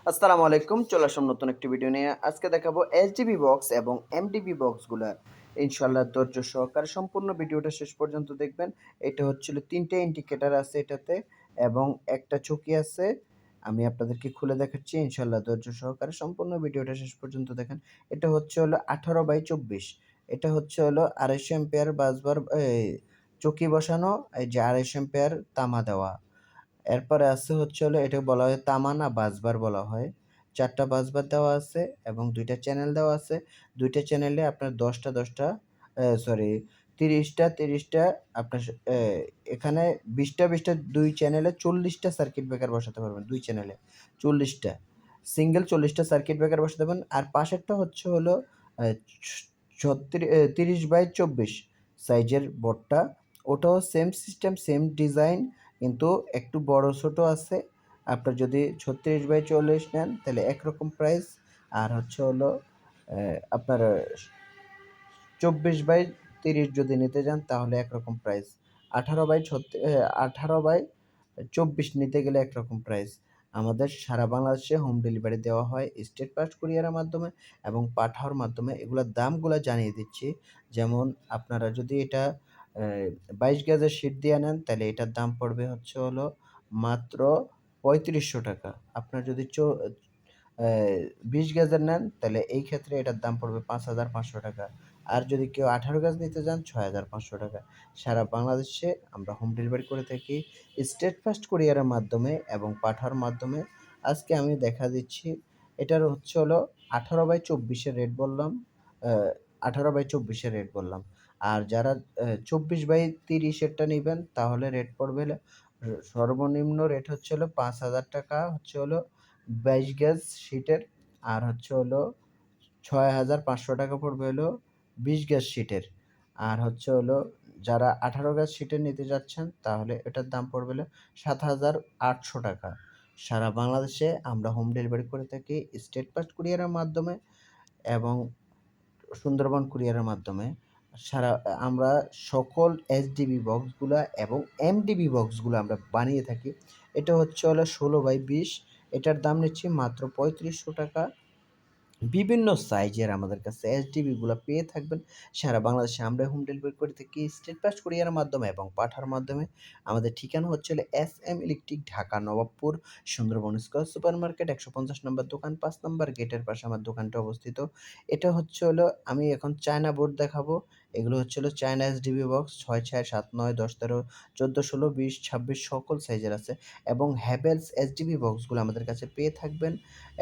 আসসালামু আলাইকুম। চলে আসলাম নতুন একটি ভিডিও নিয়ে। আজকে দেখাবো এসডিবি বক্স এবং এমডিবি বক্সগুলার ইনশাআল্লাহ ধৈর্য সহকারে সম্পূর্ণ ভিডিওটা শেষ পর্যন্ত দেখবেন। এটা হচ্ছিল ৩ টে ইন্ডিকেটর আছে এটাতে এবং একটা চুকি আছে। আমি আপনাদেরকে খুলে দেখাচ্ছি ইনশাআল্লাহ ধৈর্য সহকারে সম্পূর্ণ ভিডিওটা শেষ পর্যন্ত দেখেন। এটা হচ্ছে হলো 18/24। এটা হচ্ছে হলো ২৫০ অ্যাম্পিয়ার বাসবার চুকি বসানো, এই যে ২৫০ অ্যাম্পিয়ার তামা দেওয়া। এরপরে আছে হচ্ছে হলো এটাকে বলা হয় তামা না বাসবার বলা হয়। ৪ টা বাসবার দেওয়া আছে এবং ২ টা চ্যানেল দেওয়া আছে। ২ টা চ্যানেলে আপনার ১০ টা ১০ টা সরি ৩০ টা ৩০ টা আপনার এখানে ২০ টা ২০ টা ২ চ্যানেলে ৪০ টা সার্কিট ব্রেকার বসাতে পারবেন ২ চ্যানেলে ৪০ টা। সিঙ্গেল ৪০ টা সার্কিট ব্রেকার বসাতে পারবেন। আর পাশেরটা হচ্ছে হলো আ ছ ৩০/২৪ সাইজের বোর্ডটা। ওটাও সেম সিস্টেম, সেম ডিজাইন কিন্তু একটু বড় ছোট আছে। আপনার যদি ৩৬/৪০ নেন তাহলে একরকম প্রাইস। আর হচ্ছে হলো আপনার ২৪/৩০ যদি নিতে যান তাহলে একরকম প্রাইস। ১৮/২৪ নিতে গেলে একরকম প্রাইস। আমাদের সারা বাংলাদেশে হোম ডেলিভারি দেওয়া হয় স্টেট ফাস্ট কুরিয়ারের মাধ্যমে এবং পাঠাওয়ার মাধ্যমে। এগুলার দামগুলা জানিয়ে দিচ্ছি। যেমন আপনারা যদি এটা ২২ গজের শীট দিয়ে নেন তাহলে এটার দাম পড়বে হচ্ছে হলো মাত্র ৳৩৫০০। আপনার যদি ২০ গজের নেন তাহলে এই ক্ষেত্রে এটার দাম পড়বে ৳৫,৫০০। আর যদি কেউ ১৮ গজ নিতে যান ৳৬,৫০০। সারা বাংলাদেশে আমরা হোম ডেলিভারি করে থাকি স্টেট ফাস্ট কুরিয়ারের মাধ্যমে এবং পাঠাওয়ার মাধ্যমে। আজকে আমি দেখা দিচ্ছি এটার হচ্ছে হলো ১৮/২৪ এর রেট বললাম, আ ১৮/২৪ এর রেট বললাম। আর যারা ২৪/৩০ এরটা নিবেন তাহলে রেট পড়বে হলো সর্বনিম্ন রেট হচ্ছে হলো ৳৫,০০০ হচ্ছে হলো ২২ গজ শীটের। আর হচ্ছে হলো ৳৬,৫০০ পড়বে হলো ২০ গজ শীটের। আর হচ্ছে হলো যারা ১৮ গজ শীটের নিতে যাচ্ছেন তাহলে এটার দাম পড়বে হলো ৳৭,৮০০। সারা বাংলাদেশে আমরা হোম ডেলিভারি করে থাকি স্টেট ফাস্ট কুরিয়ারের মাধ্যমে এবং সুন্দরবন কুরিয়ারের মাধ্যমে। সারা আমরা সকল এসডিবি বক্সগুলা এবং এমডিবি বক্সগুলো আমরা বানিয়ে থাকি। এটা হচ্ছে হলো ১৬/২০। এটার দাম নিচ্ছি মাত্র ৳৩৫০০। বিভিন্ন সাইজের আমাদের কাছে এসডিবি গুলা পেয়ে থাকবেন। সারা বাংলাদেশে আমরা হোম ডেলিভারি করে থাকি স্টেট ফাস্ট কুরিয়ারের মাধ্যমে এবং পাঠার মাধ্যমে। আমাদের ঠিকানা হচ্ছে হলো SM electric, Dhaka Nawabpur, Sundarban square super market, ১৫০ নম্বর দোকান, ৫ নম্বর গেটের পাশে আমার দোকানটা অবস্থিত। এটা হচ্ছে হলো আমি এখন চায়না বোর্ড দেখাবো। এগুলো হচ্ছে হলো চায়না এসডিবি বক্স ৬, ৬, ৭, ৯, ১০, ১৩, ১৪, ১৬, ২০, ২৬ সকল সাইজের আছে এবং হ্যাভেলস এসডিবি বক্সগুলো আমাদের কাছে পেয়ে থাকবেন।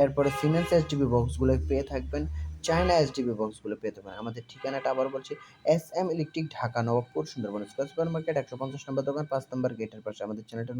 এরপরে সিমেন্স এসডিবি বক্সগুলো পেয়ে থাকবেন। চায়না এসডিবি বক্সগুলো পেয়ে থাকবেন। আমাদের ঠিকানাটা আবার বলছি, SM electric, Dhaka Nawabpur, Sundarban square super market, ১৫০ নম্বর দোকান, ৫ নম্বর গেটের পাশে। আমাদের চ্যানেলটা